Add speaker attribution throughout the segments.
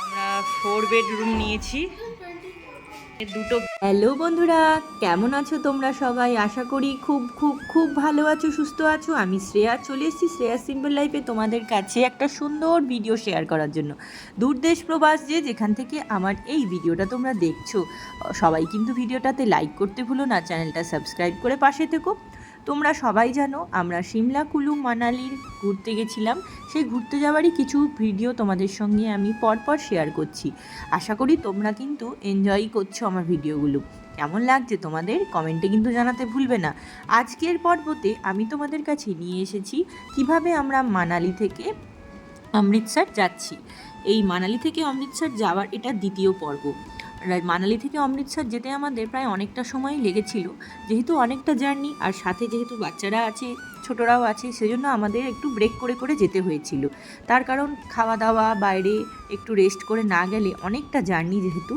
Speaker 1: আমরা 4 বেডরুম নিয়েছি দুটো।
Speaker 2: হ্যালো বন্ধুরা, কেমন আছো তোমরা সবাই? আশা করি খুব খুব খুব ভালো আছো, সুস্থ আছো। আমি শ্রেয়া, চলে এসেছি শ্রেয়া সিম্পল লাইফে তোমাদের কাছে একটা সুন্দর ভিডিও শেয়ার করার জন্য। দূরদেশ প্রবাস যেখান থেকে আমার এই ভিডিওটা তোমরা দেখছো, সবাই কিন্তু ভিডিওটাতে লাইক করতে ভুলো না, চ্যানেলটা সাবস্ক্রাইব করে পাশে থেকো। তোমরা সবাই জানো আমরা সিমলা কুলু মানালির ঘুরতে গেছিলাম। সেই ঘুরতে যাওয়ারই কিছু ভিডিও তোমাদের সঙ্গে আমি পরপর শেয়ার করছি। আশা করি তোমরা কিন্তু এনজয় করছো আমার ভিডিওগুলো। কেমন লাগছে তোমাদের কমেন্টে কিন্তু জানাতে ভুলবে না। আজকের পর্বতে আমি তোমাদের কাছে নিয়ে এসেছি কিভাবে আমরা মানালি থেকে অমৃতসর যাচ্ছি। এই মানালি থেকে অমৃতসর যাওয়ার এটা দ্বিতীয় পর্ব। মানালি থেকে অমৃতসর যেতে আমাদের প্রায় অনেকটা সময় লেগেছিল, যেহেতু অনেকটা জার্নি, আর সাথে যেহেতু বাচ্চারা আছে, ছোটরাও আছে, সেজন্য আমাদের একটু ব্রেক করে করে যেতে হয়েছিল। তার কারণ খাওয়া দাওয়া বাইরে একটু রেস্ট করে না গেলে অনেকটা জার্নি যেহেতু।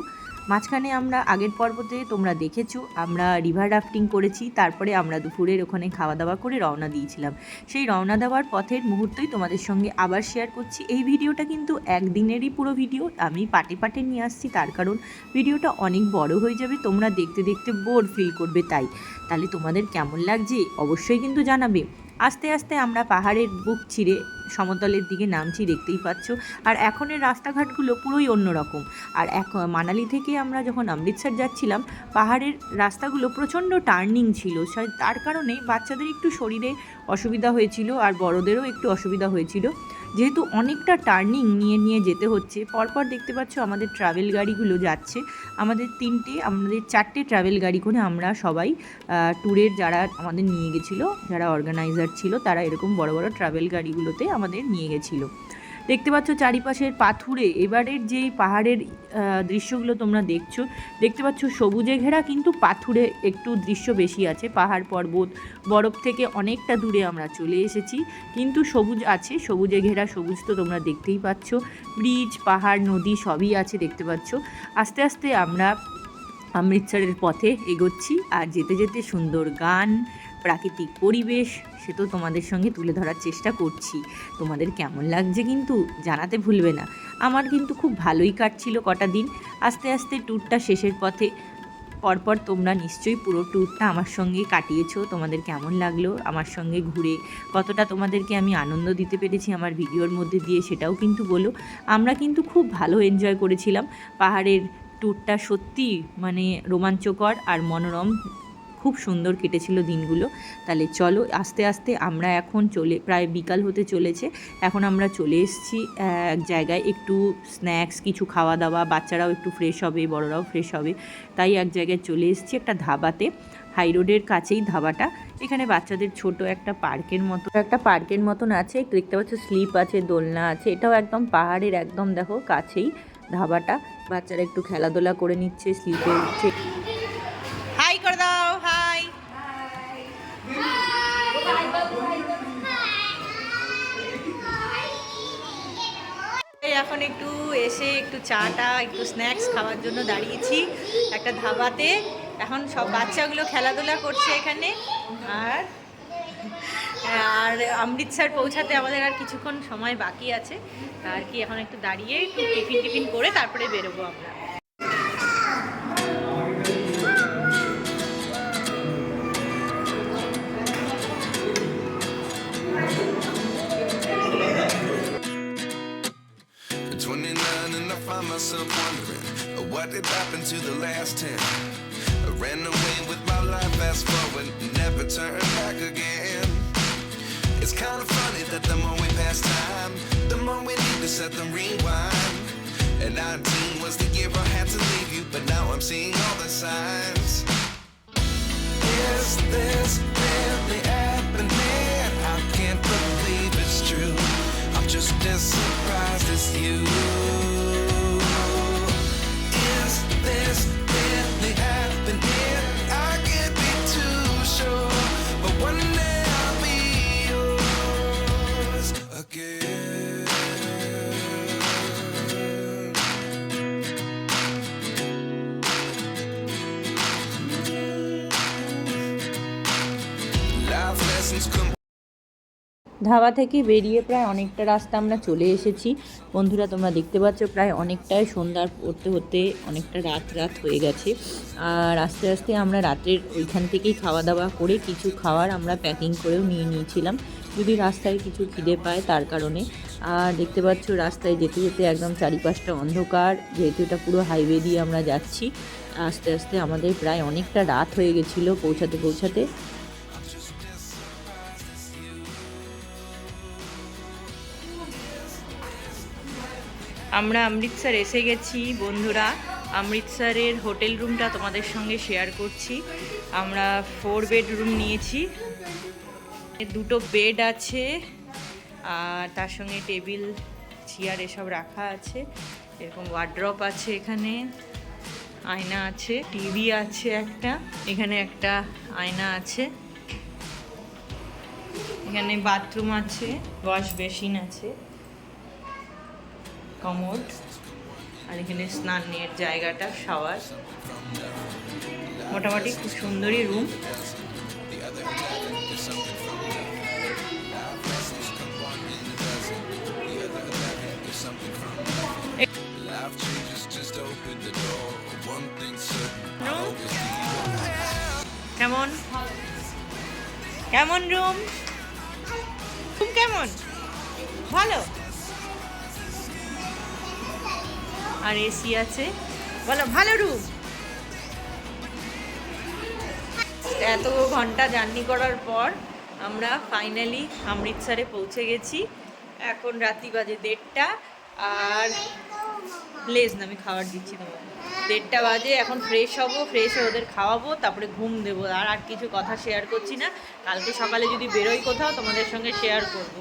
Speaker 2: মাঝখানে আমরা আগের পর্বতে তোমরা দেখেছো আমরা রিভার রাফটিং করেছি, তারপরে আমরা দুপুরের ওখানে খাওয়া দাওয়া করে রওনা দিয়েছিলাম। সেই রওনা দেওয়ার পথের মুহূর্তই তোমাদের সঙ্গে আবার শেয়ার করছি। এই ভিডিওটা কিন্তু একদিনেরই পুরো ভিডিও, আমি পাটে পাটে নিয়ে আসছি, তার কারণ ভিডিওটা অনেক বড় হয়ে যাবে, তোমরা দেখতে দেখতে বোর ফিল করবে। তাহলে তোমাদের কেমন লাগছে অবশ্যই কিন্তু জানাবে। আস্তে আস্তে আমরা পাহাড়ের বুক ছিঁড়ে সমতলের দিকে নামছি, দেখতেই পাচ্ছ। আর এখনের রাস্তাঘাটগুলো পুরোই অন্যরকম। আর মানালি থেকে আমরা যখন অমৃতসর যাচ্ছিলাম, পাহাড়ের রাস্তাগুলো প্রচণ্ড টার্নিং ছিল, তার কারণে বাচ্চাদের একটু শরীরে অসুবিধা হয়েছিল আর বড়দেরও একটু অসুবিধা হয়েছিল, যেহেতু অনেকটা টার্নিং নিয়ে নিয়ে যেতে হচ্ছে। পরপর দেখতে পাচ্ছ আমাদের ট্রাভেল গাড়িগুলো যাচ্ছে, আমাদের 4টে ট্রাভেল গাড়ি করে আমরা সবাই ট্যুরের যারা আমাদের নিয়ে গেছিলো, যারা অর্গানাইজার ছিল, তারা এরকম বড় বড় ট্রাভেল গাড়িগুলোতে আমাদের নিয়ে গেছিলো। দেখতে পাচ্ছ চারিপাশের পাথুরে এবারের যেই পাহাড়ের দৃশ্যগুলো তোমরা দেখতে পাচ্ছ সবুজে ঘেরা, কিন্তু পাথুরে একটু দৃশ্য বেশি আছে। পাহাড় পর্বত বরফ থেকে অনেকটা দূরে আমরা চলে এসেছি, কিন্তু সবুজ আছে, সবুজে ঘেরা। সবুজ তো তোমরা দেখতেই পাচ্ছ, ব্রিজ, পাহাড়, নদী সবই আছে দেখতে পাচ্ছ। আস্তে আস্তে আমরা অমৃতসরের পথে এগোচ্ছি, আর যেতে যেতে সুন্দর গান, প্রাকৃতিক পরিবেশ সে তো তোমাদের সঙ্গে তুলে ধরার চেষ্টা করছি। তোমাদের কেমন লাগছে কিন্তু জানাতে ভুলবে না। আমার কিন্তু খুব ভালোই কাটছিল কটা দিন। আস্তে আস্তে ট্যুরটা শেষের পথে। পরপর তোমরা নিশ্চয়ই পুরো ট্যুরটা আমার সঙ্গে কাটিয়েছো। তোমাদের কেমন লাগলো আমার সঙ্গে ঘুরে, কতটা তোমাদেরকে আমি আনন্দ দিতে পেরেছি আমার ভিডিওর মধ্যে দিয়ে, সেটাও কিন্তু বলো। আমরা কিন্তু খুব ভালো এনজয় করেছিলাম। পাহাড়ের ট্যুরটা সত্যি মানে রোমাঞ্চকর আর মনোরম, খুব সুন্দর কেটেছিল দিনগুলো। তাহলে চলো আস্তে আস্তে আমরা এখন প্রায় বিকাল হতে চলেছে, এখন আমরা চলে এসেছি এক জায়গায়, একটু স্ন্যাক্স কিছু খাওয়া দাওয়া, বাচ্চারাও একটু ফ্রেশ হবে, বড়রাও ফ্রেশ হবে, তাই এক জায়গায় চলে এসেছি একটা ধাবাতে। হাই রোডের কাছেই ধাবাটা। এখানে বাচ্চাদের ছোট একটা পার্কের মতন আছে, দেখতে পাচ্ছ স্লিপ আছে, দোলনা আছে। এটাও একদম পাহাড়ের একদম দেখো কাছেই ধাবাটা। বাচ্চারা একটু খেলাধুলা করে নিচ্ছে, স্লিপে উঠছে।
Speaker 1: হাই করে দাও, হাই। এখন একটু এসে একটু চাটা একটু স্ন্যাক্স খাওয়ার জন্য দাঁড়িয়েছি একটা ধাবাতে। এখন সব বাচ্চাগুলো খেলাধুলা করছে এখানে। আর আর অমৃতসর পৌঁছাতে আমাদের আর কিছুক্ষণ সময় বাকি আছে আর কি। এখন একটু দাঁড়িয়ে একটু টিফিন করে তারপরে বেরোবো আমরা।
Speaker 3: Myself wondering what did happen to the last 10. I ran away with my life, fast forward, never turn back again. It's kind of funny that the more we pass time, the more we need to set them rewind. And 19 was the year I had to leave you, but now I'm seeing all the signs. Is this really happening? I can't believe it's true. I'm just as surprised as you. This really happening? I can't be too sure, but one day I'll be yours again. Life lessons come.
Speaker 2: Dhaba থেকে বেরিয়ে প্রায় অনেকটা রাস্তা আমরা চলে এসেছি। বন্ধুরা তোমরা দেখতে পাচ্ছ প্রায় অনেকটাই সন্ধ্যা করতে হতে অনেকটা রাত হয়ে গেছে। আর আস্তে আস্তে আমরা রাতের ওইখান থেকেই খাওয়া দাওয়া করে কিছু খাবার আমরা প্যাকিং করেও নিয়ে নিয়েছিলাম, যদি রাস্তায় কিছু খিদে পায় তার কারণে। আর দেখতে পাচ্ছ রাস্তায় যেতে যেতে একদম চারিপাশটা অন্ধকার, যেহেতু এটা পুরো হাইওয়ে দিয়ে আমরা যাচ্ছি। আস্তে আস্তে আমাদের প্রায় অনেকটা রাত হয়ে গেছিলো পৌঁছাতে।
Speaker 1: আমরা অমৃতসর এসে গেছি বন্ধুরা। অমৃতসরের হোটেল রুমটা তোমাদের সঙ্গে শেয়ার করছি। আমরা 4 বেডরুম নিয়েছি, 2টো বেড আছে আর তার সঙ্গে টেবিল চেয়ার এসব রাখা আছে। এরকম ওয়ার্ড্রপ আছে, এখানে আয়না আছে, টিভি আছে একটা, এখানে একটা আয়না আছে, এখানে বাথরুম আছে, ওয়াশ বেসিন আছে, কমোড, আর এখানে স্নানের জায়গাটা, শাওয়ার। মোটামুটি খুব সুন্দরই রুম। কেমন কেমন রুম? রুম কেমন? ভালো। আর এসি আছে, বলো ভালো রুম। এত ঘন্টা জার্নি করার পর আমরা ফাইনালি অমৃতসরে পৌঁছে গেছি। এখন রাত্রি বাজে 1:30 আর লেজ না, আমি খাবার দিচ্ছি তোমাকে। 1:30 বাজে, এখন ফ্রেশ হবো, ফ্রেশ হয়ে ওদের খাওয়াবো, তারপরে ঘুম দেবো। আর কিছু কথা শেয়ার করছি না, কালকে সকালে যদি বেরোই কোথাও তোমাদের সঙ্গে শেয়ার করবো।